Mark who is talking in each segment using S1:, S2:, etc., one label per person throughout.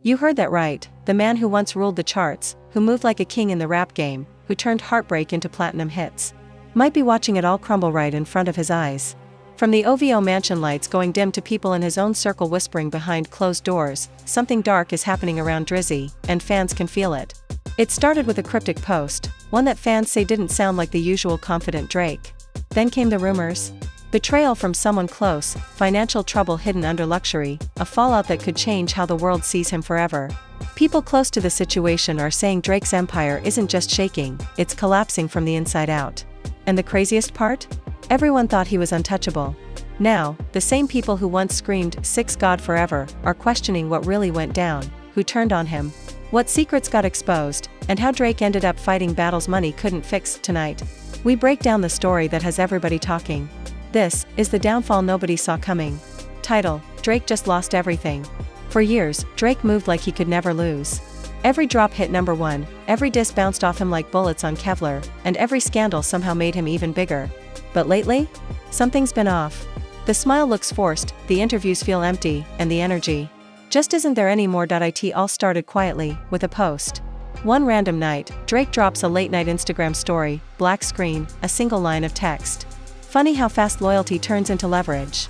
S1: You heard that right, the man who once ruled the charts, who moved like a king in the rap game, who turned heartbreak into platinum hits. Might be watching it all crumble right in front of his eyes. From the OVO mansion lights going dim to people in his own circle whispering behind closed doors, something dark is happening around Drizzy, and fans can feel it. It started with a cryptic post, one that fans say didn't sound like the usual confident Drake. Then came the rumors. Betrayal from someone close, financial trouble hidden under luxury, a fallout that could change how the world sees him forever. People close to the situation are saying Drake's empire isn't just shaking, it's collapsing from the inside out. And the craziest part? Everyone thought he was untouchable. Now, the same people who once screamed, "Six God forever," are questioning what really went down, who turned on him, what secrets got exposed, and how Drake ended up fighting battles money couldn't fix. Tonight, we break down the story that has everybody talking. This is the downfall nobody saw coming. Title: Drake just lost everything. For years, Drake moved like he could never lose. Every drop hit #1, every diss bounced off him like bullets on Kevlar, and every scandal somehow made him even bigger. But lately, something's been off. The smile looks forced, the interviews feel empty, and the energy just isn't there anymore. It all started quietly, with a post. One random night, Drake drops a late-night Instagram story, black screen, a single line of text. Funny how fast loyalty turns into leverage.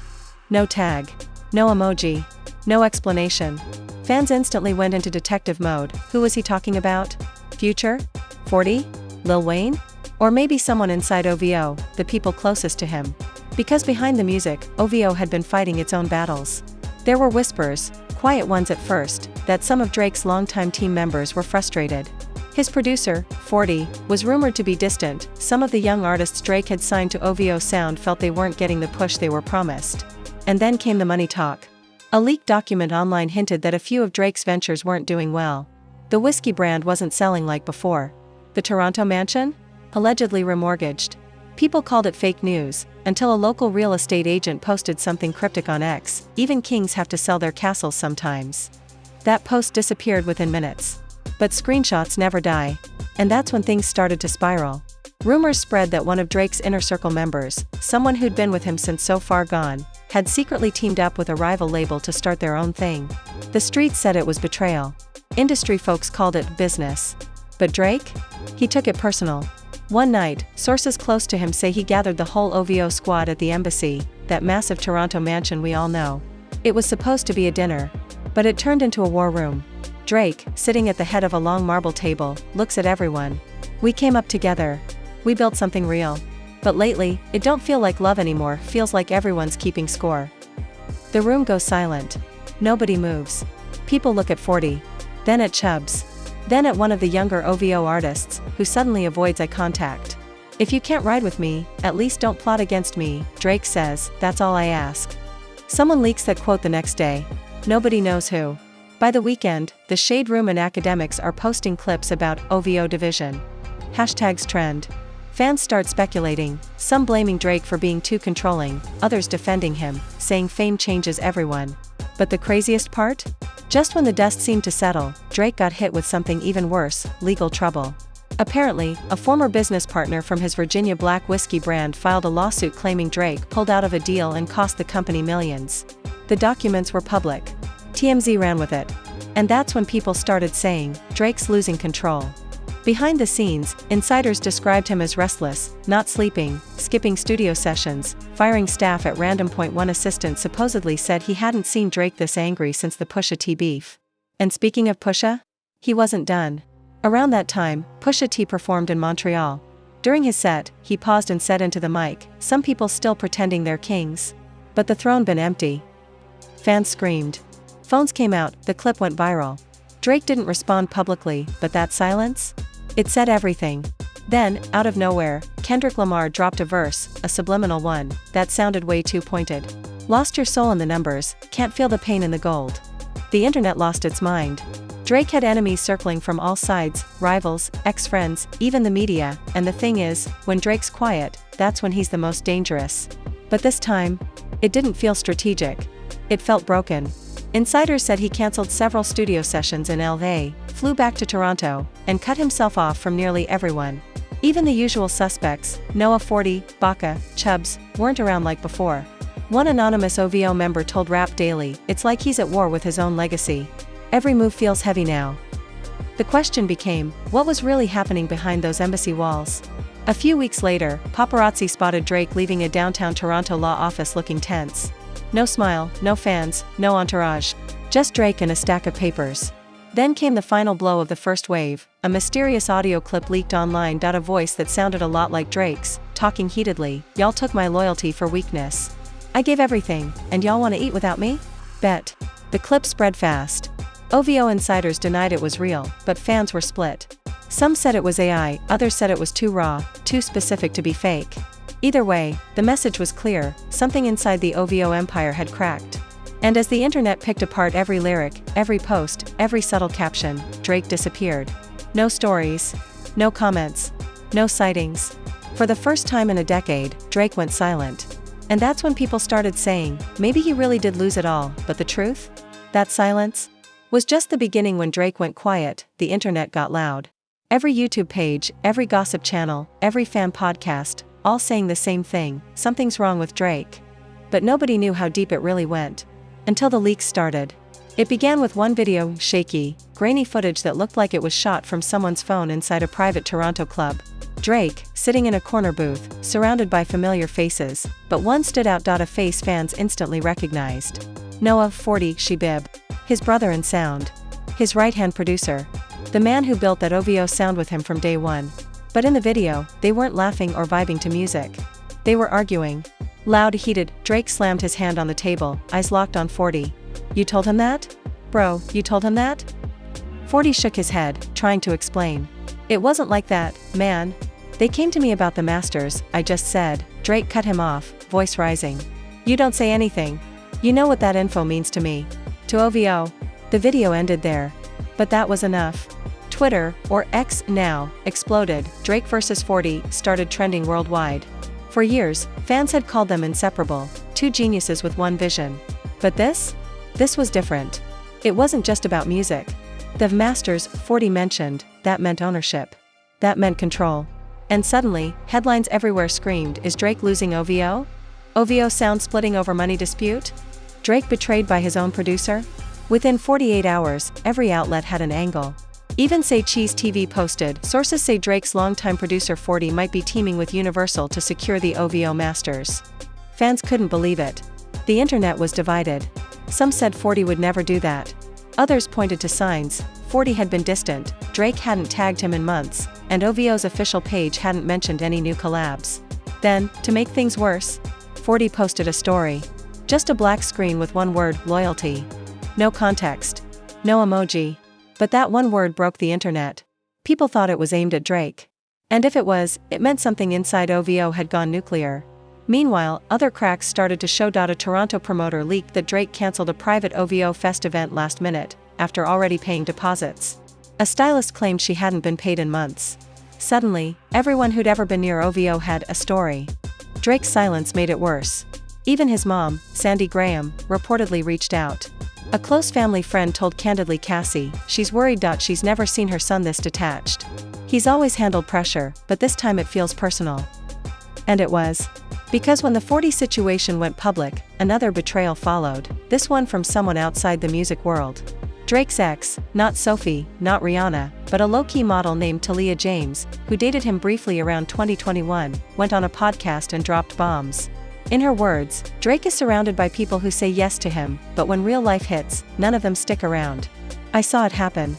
S1: No tag. No emoji. No explanation. Fans instantly went into detective mode. Who was he talking about? Future? 40? Lil Wayne? Or maybe someone inside OVO, the people closest to him. Because behind the music, OVO had been fighting its own battles. There were whispers, quiet ones at first, that some of Drake's longtime team members were frustrated. His producer, 40, was rumored to be distant. Some of the young artists Drake had signed to OVO Sound felt they weren't getting the push they were promised. And then came the money talk. A leaked document online hinted that a few of Drake's ventures weren't doing well. The whiskey brand wasn't selling like before. The Toronto mansion? Allegedly remortgaged. People called it fake news, until a local real estate agent posted something cryptic on X. Even kings have to sell their castles sometimes. That post disappeared within minutes. But screenshots never die. And that's when things started to spiral. Rumors spread that one of Drake's inner circle members, someone who'd been with him since So Far Gone, had secretly teamed up with a rival label to start their own thing. The streets said it was betrayal. Industry folks called it business. But Drake? He took it personal. One night, sources close to him say he gathered the whole OVO squad at the embassy, that massive Toronto mansion we all know. It was supposed to be a dinner. But it turned into a war room. Drake, sitting at the head of a long marble table, looks at everyone. We came up together. We built something real. But lately, it don't feel like love anymore, feels like everyone's keeping score. The room goes silent. Nobody moves. People look at 40. Then at Chubbs. Then at one of the younger OVO artists, who suddenly avoids eye contact. If you can't ride with me, at least don't plot against me, Drake says, that's all I ask. Someone leaks that quote the next day. Nobody knows who. By the weekend, the Shade Room and academics are posting clips about OVO division. Hashtags trend. Fans start speculating, some blaming Drake for being too controlling, others defending him, saying fame changes everyone. But the craziest part? Just when the dust seemed to settle, Drake got hit with something even worse, legal trouble. Apparently, a former business partner from his Virginia Black whiskey brand filed a lawsuit claiming Drake pulled out of a deal and cost the company millions. The documents were public. TMZ ran with it. And that's when people started saying, Drake's losing control. Behind the scenes, insiders described him as restless, not sleeping, skipping studio sessions, firing staff at random. One assistant supposedly said he hadn't seen Drake this angry since the Pusha T beef. And speaking of Pusha, he wasn't done. Around that time, Pusha T performed in Montreal. During his set, he paused and said into the mic, some people still pretending they're kings. But the throne been empty. Fans screamed. Phones came out, the clip went viral. Drake didn't respond publicly, but that silence? It said everything. Then, out of nowhere, Kendrick Lamar dropped a verse, a subliminal one, that sounded way too pointed. Lost your soul in the numbers, can't feel the pain in the gold. The internet lost its mind. Drake had enemies circling from all sides, rivals, ex-friends, even the media, and the thing is, when Drake's quiet, that's when he's the most dangerous. But this time, it didn't feel strategic. It felt broken. Insiders said he canceled several studio sessions in LA, flew back to Toronto, and cut himself off from nearly everyone. Even the usual suspects, Noah 40, Baca, Chubbs, weren't around like before. One anonymous OVO member told Rap Daily, it's like he's at war with his own legacy. Every move feels heavy now. The question became, what was really happening behind those embassy walls? A few weeks later, paparazzi spotted Drake leaving a downtown Toronto law office looking tense. No smile, no fans, no entourage. Just Drake and a stack of papers. Then came the final blow of the first wave, a mysterious audio clip leaked online. A voice that sounded a lot like Drake's, talking heatedly, "Y'all took my loyalty for weakness. I gave everything, and y'all wanna eat without me? Bet." The clip spread fast. OVO insiders denied it was real, but fans were split. Some said it was AI, others said it was too raw, too specific to be fake. Either way, the message was clear: something inside the OVO empire had cracked. And as the internet picked apart every lyric, every post, every subtle caption, Drake disappeared. No stories. No comments. No sightings. For the first time in a decade, Drake went silent. And that's when people started saying, maybe he really did lose it all, but the truth? That silence? Was just the beginning. When Drake went quiet, the internet got loud. Every YouTube page, every gossip channel, every fan podcast, all saying the same thing: something's wrong with Drake. But nobody knew how deep it really went. Until the leaks started. It began with one video, shaky, grainy footage that looked like it was shot from someone's phone inside a private Toronto club. Drake, sitting in a corner booth, surrounded by familiar faces, but one stood out. A face fans instantly recognized. Noah, 40, Shebib. His brother in sound. His right-hand producer. The man who built that OVO sound with him from day one. But in the video, they weren't laughing or vibing to music. They were arguing. Loud, heated. Drake slammed his hand on the table, eyes locked on 40. "You told him that? Bro, you told him that?" 40 shook his head, trying to explain. "It wasn't like that, man. They came to me about the masters, I just said." Drake cut him off, voice rising. "You don't say anything. You know what that info means to me. To OVO." The video ended there. But that was enough. Twitter, or X now, exploded. Drake vs 40 started trending worldwide. For years, fans had called them inseparable, two geniuses with one vision. But this was different. It wasn't just about music. The masters 40 mentioned, that meant ownership. That meant control. And suddenly, headlines everywhere screamed, is Drake losing OVO? OVO sound splitting over money dispute? Drake betrayed by his own producer? Within 48 hours, every outlet had an angle. Even Say Cheese TV posted, sources say Drake's longtime producer 40 might be teaming with Universal to secure the OVO masters. Fans couldn't believe it. The internet was divided. Some said 40 would never do that. Others pointed to signs. 40 had been distant, Drake hadn't tagged him in months, and OVO's official page hadn't mentioned any new collabs. Then, to make things worse, 40 posted a story. Just a black screen with one word, loyalty. No context. No emoji. But that one word broke the internet. People thought it was aimed at Drake. And if it was, it meant something inside OVO had gone nuclear. Meanwhile, other cracks started to show. A Toronto promoter leaked that Drake cancelled a private OVO Fest event last minute, after already paying deposits. A stylist claimed she hadn't been paid in months. Suddenly, everyone who'd ever been near OVO had a story. Drake's silence made it worse. Even his mom, Sandy Graham, reportedly reached out. A close family friend told Candidly Cassie, she's worried. She's never seen her son this detached. He's always handled pressure, but this time it feels personal. And it was. Because when the 40 situation went public, another betrayal followed, this one from someone outside the music world. Drake's ex, not Sophie, not Rihanna, but a low-key model named Talia James, who dated him briefly around 2021, went on a podcast and dropped bombs. In her words, Drake is surrounded by people who say yes to him, but when real life hits, none of them stick around. I saw it happen.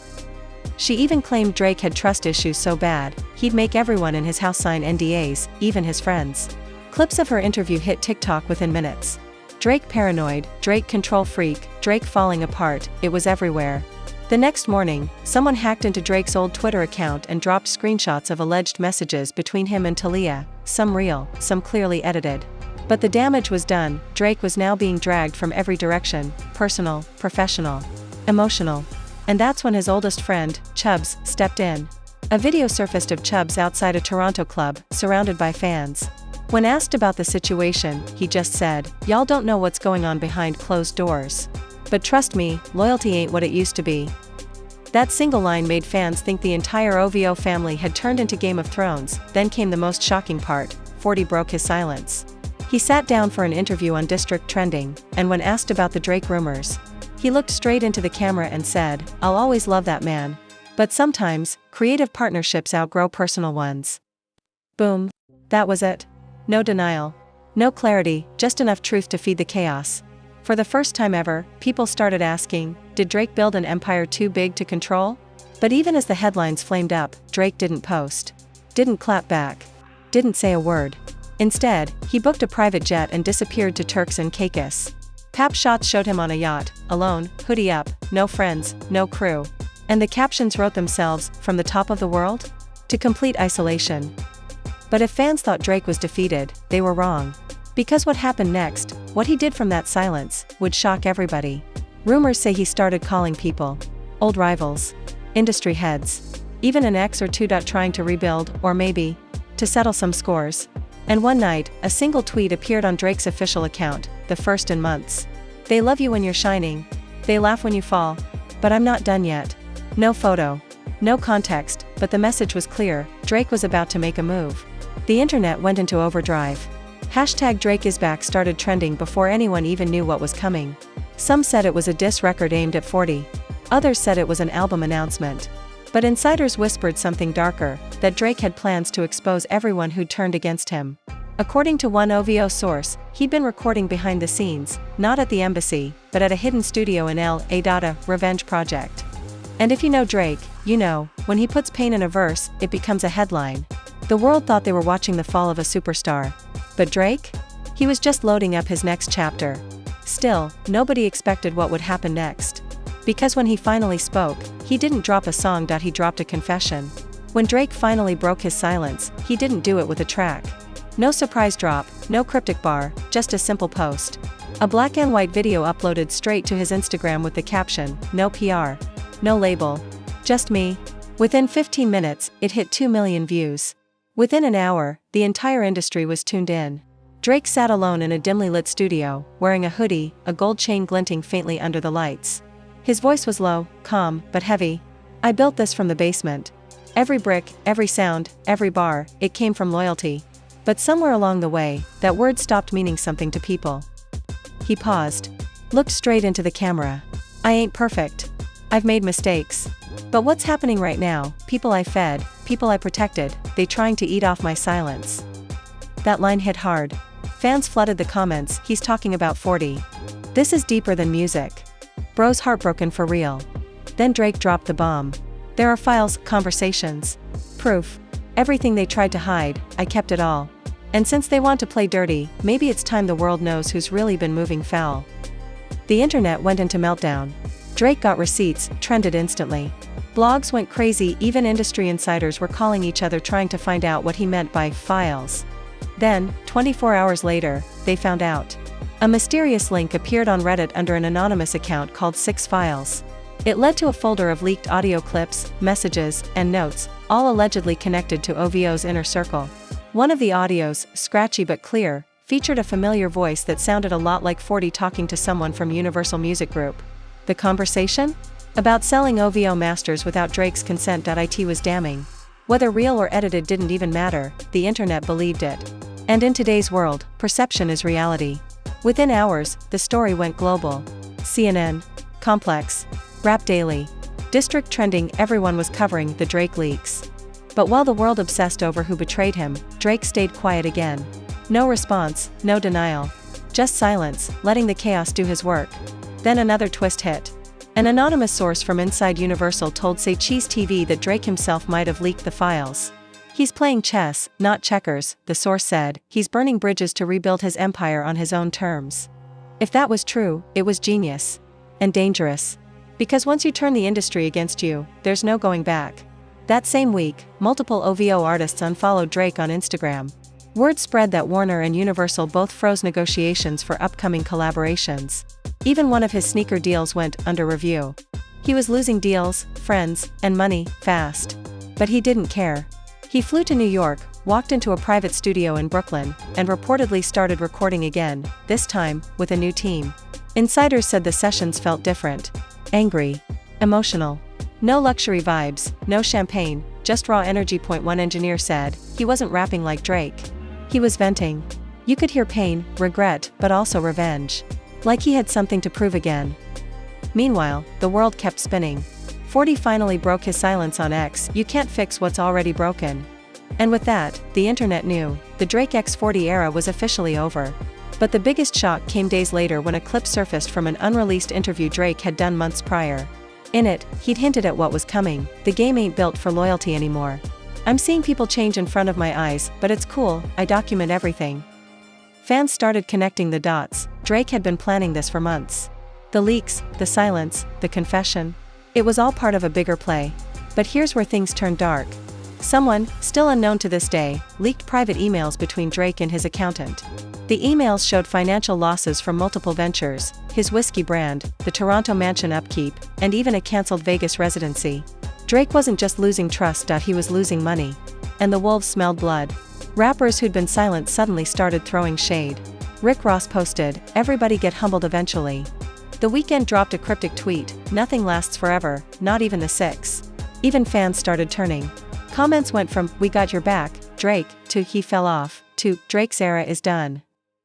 S1: She even claimed Drake had trust issues so bad, he'd make everyone in his house sign NDAs, even his friends. Clips of her interview hit TikTok within minutes. Drake paranoid, Drake control freak, Drake falling apart, it was everywhere. The next morning, someone hacked into Drake's old Twitter account and dropped screenshots of alleged messages between him and Talia, some real, some clearly edited. But the damage was done. Drake was now being dragged from every direction, personal, professional, emotional. And that's when his oldest friend, Chubbs, stepped in. A video surfaced of Chubbs outside a Toronto club, surrounded by fans. When asked about the situation, he just said, "Y'all don't know what's going on behind closed doors. But trust me, loyalty ain't what it used to be." That single line made fans think the entire OVO family had turned into Game of Thrones. Then came the most shocking part. 40 broke his silence. He sat down for an interview on District Trending, and when asked about the Drake rumors, He looked straight into the camera and said, "I'll always love that man. But sometimes, creative partnerships outgrow personal ones." Boom. That was it. No denial. No clarity, just enough truth to feed the chaos. For the first time ever, people started asking, did Drake build an empire too big to control? But even as the headlines flamed up, Drake didn't post. Didn't clap back. Didn't say a word. Instead, he booked a private jet and disappeared to Turks and Caicos. Pap shots showed him on a yacht, alone, hoodie up, no friends, no crew. And the captions wrote themselves, "From the top of the world? To complete isolation." But if fans thought Drake was defeated, they were wrong. Because what happened next, what he did from that silence, would shock everybody. Rumors say he started calling people old rivals, industry heads, even an ex or two trying to rebuild, or maybe to settle some scores. And one night, a single tweet appeared on Drake's official account, the first in months. "They love you when you're shining. They laugh when you fall. But I'm not done yet." No photo. No context, but the message was clear: Drake was about to make a move. The internet went into overdrive. #DrakeIsBack started trending before anyone even knew what was coming. Some said it was a diss record aimed at 40. Others said it was an album announcement. But insiders whispered something darker, that Drake had plans to expose everyone who'd turned against him. According to one OVO source, he'd been recording behind the scenes, not at the embassy, but at a hidden studio in L.A. Revenge Project. And if you know Drake, you know, when he puts pain in a verse, it becomes a headline. The world thought they were watching the fall of a superstar. But Drake? He was just loading up his next chapter. Still, nobody expected what would happen next. Because when he finally spoke, he didn't drop a song. He dropped a confession. When Drake finally broke his silence, he didn't do it with a track. No surprise drop, no cryptic bar, just a simple post. A black and white video uploaded straight to his Instagram with the caption, "No PR. No label. Just me." Within 15 minutes, it hit 2 million views. Within an hour, the entire industry was tuned in. Drake sat alone in a dimly lit studio, wearing a hoodie, a gold chain glinting faintly under the lights. His voice was low, calm, but heavy. "I built this from the basement. Every brick, every sound, every bar, it came from loyalty. But somewhere along the way, that word stopped meaning something to people." He paused. Looked straight into the camera. "I ain't perfect. I've made mistakes. But what's happening right now, people I fed, people I protected, they trying to eat off my silence." That line hit hard. Fans flooded the comments, "He's talking about 40. This is deeper than music. Bro's heartbroken for real." Then Drake dropped the bomb. "There are files, conversations, proof. Everything they tried to hide, I kept it all. And since they want to play dirty, maybe it's time the world knows who's really been moving foul." The internet went into meltdown. Drake got receipts, trended instantly. Blogs went crazy, even industry insiders were calling each other trying to find out what he meant by files. Then, 24 hours later, they found out. A mysterious link appeared on Reddit under an anonymous account called 6 Files. It led to a folder of leaked audio clips, messages, and notes, all allegedly connected to OVO's inner circle. One of the audios, scratchy but clear, featured a familiar voice that sounded a lot like 40 talking to someone from Universal Music Group. The conversation? About selling OVO masters without Drake's consent. It was damning. Whether real or edited didn't even matter, the internet believed it. And in today's world, perception is reality. Within hours, the story went global. CNN, Complex, Rap Daily, District trending, everyone was covering the Drake leaks. But while the world obsessed over who betrayed him, Drake stayed quiet again. No response, no denial. Just silence, letting the chaos do his work. Then another twist hit. An anonymous source from inside Universal told Say Cheese TV that Drake himself might have leaked the files. "He's playing chess, not checkers," the source said. "He's burning bridges to rebuild his empire on his own terms." If that was true, it was genius. And dangerous. Because once you turn the industry against you, there's no going back. That same week, multiple OVO artists unfollowed Drake on Instagram. Word spread that Warner and Universal both froze negotiations for upcoming collaborations. Even one of his sneaker deals went under review. He was losing deals, friends, and money, fast. But he didn't care. He flew to New York, walked into a private studio in Brooklyn, and reportedly started recording again, this time, with a new team. Insiders said the sessions felt different. Angry. Emotional. No luxury vibes, no champagne, just raw energy. One engineer said, he wasn't rapping like Drake. He was venting. You could hear pain, regret, but also revenge. Like he had something to prove again. Meanwhile, the world kept spinning. 40 finally broke his silence on X. You can't fix what's already broken. And with that, the internet knew, the Drake X40 era was officially over. But the biggest shock came days later when a clip surfaced from an unreleased interview Drake had done months prior. In it, he'd hinted at what was coming. The game ain't built for loyalty anymore. I'm seeing people change in front of my eyes, but it's cool, I document everything. Fans started connecting the dots. Drake had been planning this for months. The leaks, the silence, the confession. It was all part of a bigger play. But here's where things turned dark. Someone, still unknown to this day, leaked private emails between Drake and his accountant. The emails showed financial losses from multiple ventures, his whiskey brand, the Toronto mansion upkeep, and even a cancelled Vegas residency. Drake wasn't just losing trust, he was losing money. And the wolves smelled blood. Rappers who'd been silent suddenly started throwing shade. Rick Ross posted, "Everybody get humbled eventually." The Weeknd dropped a cryptic tweet, "Nothing lasts forever, not even the six." Even fans started turning. Comments went from, "We got your back, Drake," to "He fell off," to "Drake's era is done."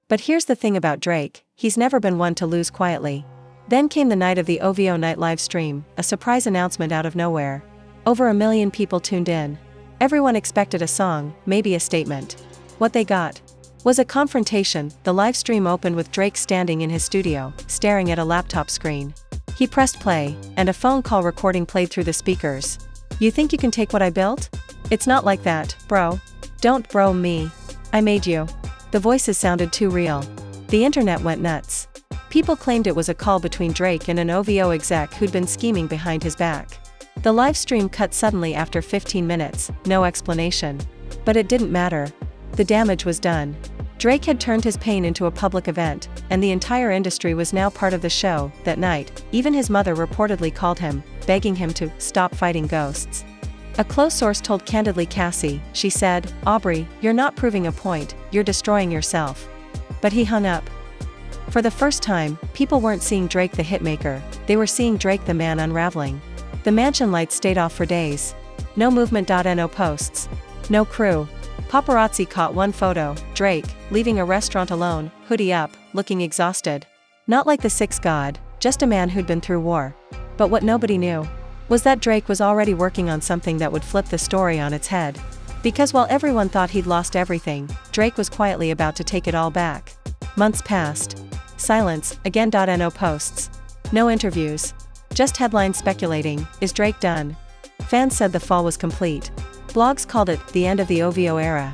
S1: But here's the thing about Drake, he's never been one to lose quietly. Then came the night of the OVO night live stream, a surprise announcement out of nowhere. Over 1 million people tuned in. Everyone expected a song, maybe a statement. What they got was a confrontation. The live stream opened with Drake standing in his studio, staring at a laptop screen. He pressed play, and a phone call recording played through the speakers. "You think you can take what I built? It's not like that, bro. Don't bro me. I made you." The voices sounded too real. The internet went nuts. People claimed it was a call between Drake and an OVO exec who'd been scheming behind his back. The live stream cut suddenly after 15 minutes, no explanation. But it didn't matter. The damage was done. Drake had turned his pain into a public event, and the entire industry was now part of the show. That night, even his mother reportedly called him, begging him to stop fighting ghosts. A close source told Candidly Cassie, she said, "Aubrey, you're not proving a point, you're destroying yourself." But he hung up. For the first time, people weren't seeing Drake the hitmaker, they were seeing Drake the man unraveling. The mansion lights stayed off for days. No movement.no posts. No crew. Paparazzi caught one photo, Drake, leaving a restaurant alone, hoodie up, looking exhausted. Not like the sixth god, just a man who'd been through war. But what nobody knew was that Drake was already working on something that would flip the story on its head. Because while everyone thought he'd lost everything, Drake was quietly about to take it all back. Months passed. Silence, again.no posts. No interviews. Just headlines speculating, is Drake done? Fans said the fall was complete. Blogs called it the end of the OVO era.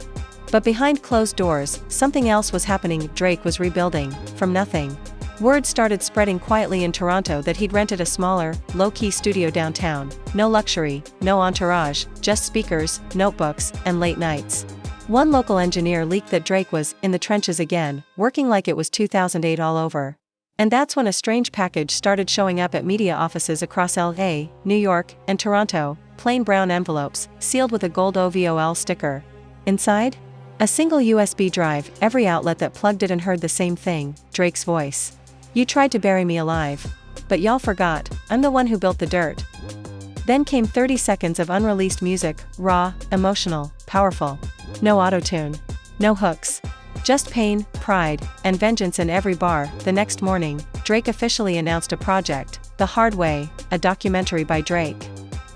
S1: But behind closed doors, something else was happening. Drake was rebuilding, from nothing. Word started spreading quietly in Toronto that he'd rented a smaller, low-key studio downtown. No luxury, no entourage, just speakers, notebooks, and late nights. One local engineer leaked that Drake was in the trenches again, working like it was 2008 all over. And that's when a strange package started showing up at media offices across LA, New York, and Toronto, plain brown envelopes, sealed with a gold OVOL sticker. Inside? A single USB drive. Every outlet that plugged it and heard the same thing, Drake's voice. "You tried to bury me alive. But y'all forgot, I'm the one who built the dirt." Then came 30 seconds of unreleased music, raw, emotional, powerful. No auto-tune. No hooks. Just pain, pride, and vengeance in every bar. The next morning, Drake officially announced a project, The Hard Way, a documentary by Drake.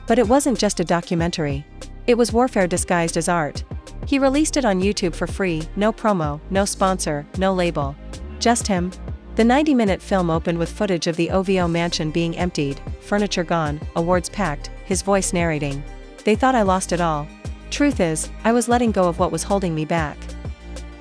S1: But it wasn't just a documentary. It was warfare disguised as art. He released it on YouTube for free, no promo, no sponsor, no label. Just him. The 90-minute film opened with footage of the OVO mansion being emptied, furniture gone, awards packed, his voice narrating. "They thought I lost it all. Truth is, I was letting go of what was holding me back."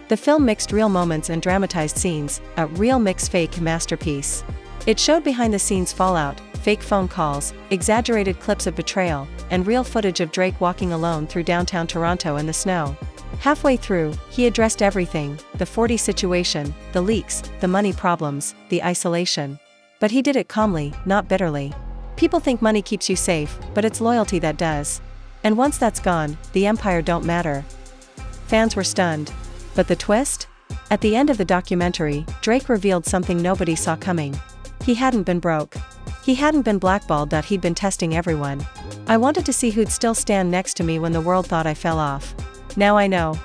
S1: The film mixed real moments and dramatized scenes, a real mix-fake masterpiece. It showed behind-the-scenes fallout, fake phone calls, exaggerated clips of betrayal, and real footage of Drake walking alone through downtown Toronto in the snow. Halfway through, he addressed everything, the 40 situation, the leaks, the money problems, the isolation. But he did it calmly, not bitterly. People think money keeps you safe, but it's loyalty that does. And once that's gone, the empire don't matter. Fans were stunned. But the twist? At the end of the documentary, Drake revealed something nobody saw coming. He hadn't been broke. He hadn't been blackballed. He'd been testing everyone. "I wanted to see who'd still stand next to me when the world thought I fell off. Now I know."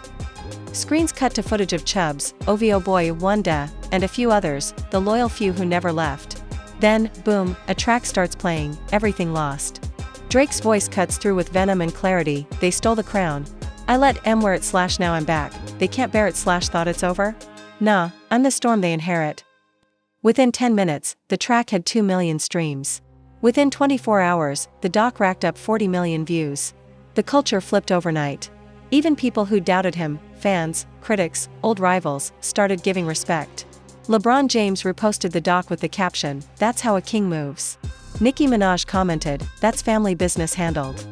S1: Screens cut to footage of Chubbs, OVO Boy Wanda, and a few others, the loyal few who never left. Then, boom, a track starts playing, everything lost. Drake's voice cuts through with venom and clarity, they stole the crown. I let M wear it / now I'm back, they can't bear it / thought it's over? Nah, I'm the storm they inherit. Within 10 minutes, the track had 2 million streams. Within 24 hours, the doc racked up 40 million views. The culture flipped overnight. Even people who doubted him, fans, critics, old rivals, started giving respect. LeBron James reposted the doc with the caption, "That's how a king moves." Nicki Minaj commented, "That's family business handled."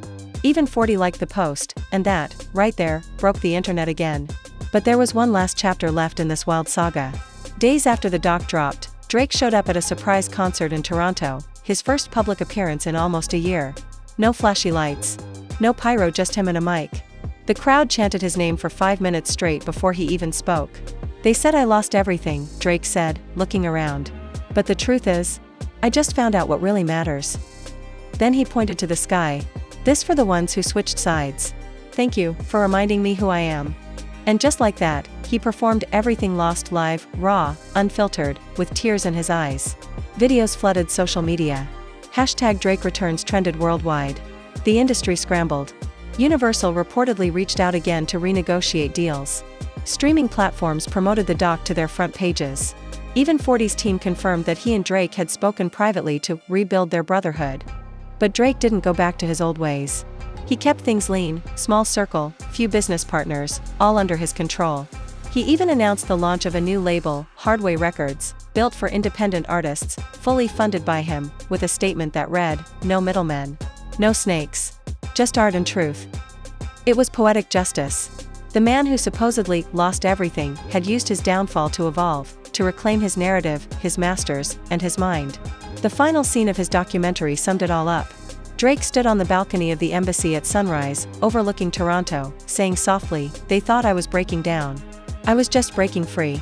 S1: Even 40 liked the post, and that, right there, broke the internet again. But there was one last chapter left in this wild saga. Days after the doc dropped, Drake showed up at a surprise concert in Toronto, his first public appearance in almost a year. No flashy lights. No pyro, just him and a mic. The crowd chanted his name for 5 minutes straight before he even spoke. They said I lost everything, Drake said, looking around. But the truth is, I just found out what really matters. Then he pointed to the sky. This for the ones who switched sides. Thank you for reminding me who I am. And just like that, he performed Everything Lost live, raw, unfiltered, with tears in his eyes. Videos flooded social media. #DrakeReturns trended worldwide. The industry scrambled. Universal reportedly reached out again to renegotiate deals. Streaming platforms promoted the doc to their front pages. Even 40's team confirmed that he and Drake had spoken privately to rebuild their brotherhood. But Drake didn't go back to his old ways. He kept things lean, small circle, few business partners, all under his control. He even announced the launch of a new label, Hardway Records, built for independent artists, fully funded by him, with a statement that read, "No middlemen. No snakes. Just art and truth." It was poetic justice. The man who supposedly lost everything had used his downfall to evolve, to reclaim his narrative, his masters, and his mind. The final scene of his documentary summed it all up. Drake stood on the balcony of the embassy at sunrise, overlooking Toronto, saying softly, "They thought I was breaking down. I was just breaking free."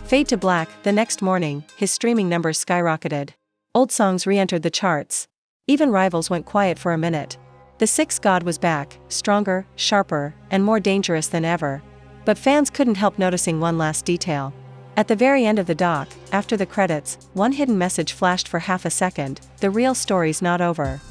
S1: Fade to black, the next morning, his streaming numbers skyrocketed. Old songs re-entered the charts. Even rivals went quiet for a minute. The Sixth God was back, stronger, sharper, and more dangerous than ever. But fans couldn't help noticing one last detail. At the very end of the doc, after the credits, one hidden message flashed for half a second, "The real story's not over."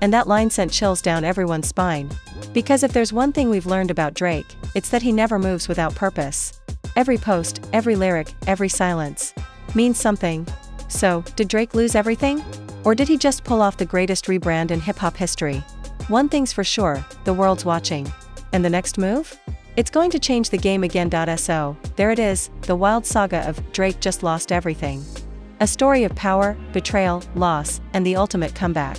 S1: And that line sent chills down everyone's spine. Because if there's one thing we've learned about Drake, it's that he never moves without purpose. Every post, every lyric, every silence means something. So, did Drake lose everything? Or did he just pull off the greatest rebrand in hip-hop history? One thing's for sure, the world's watching. And the next move? It's going to change the game again. So, there it is, the wild saga of Drake just lost everything. A story of power, betrayal, loss, and the ultimate comeback.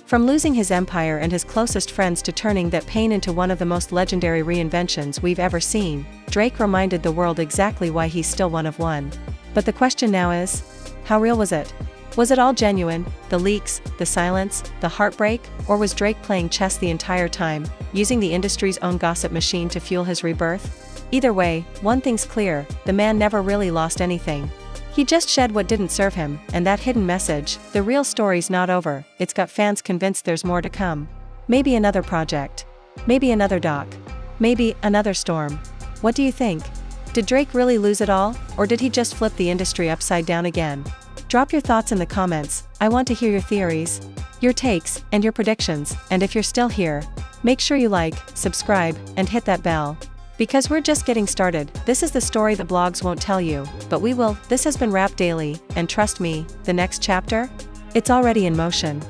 S1: From losing his empire and his closest friends to turning that pain into one of the most legendary reinventions we've ever seen, Drake reminded the world exactly why he's still one of one. But the question now is, how real was it? Was it all genuine, the leaks, the silence, the heartbreak, or was Drake playing chess the entire time, using the industry's own gossip machine to fuel his rebirth? Either way, one thing's clear, the man never really lost anything. He just shed what didn't serve him, and that hidden message, the real story's not over, it's got fans convinced there's more to come. Maybe another project. Maybe another doc. Maybe another storm. What do you think? Did Drake really lose it all, or did he just flip the industry upside down again? Drop your thoughts in the comments, I want to hear your theories, your takes, and your predictions, and if you're still here, make sure you like, subscribe, and hit that bell. Because we're just getting started, this is the story the blogs won't tell you, but we will. This has been Rap Daily, and trust me, the next chapter? It's already in motion.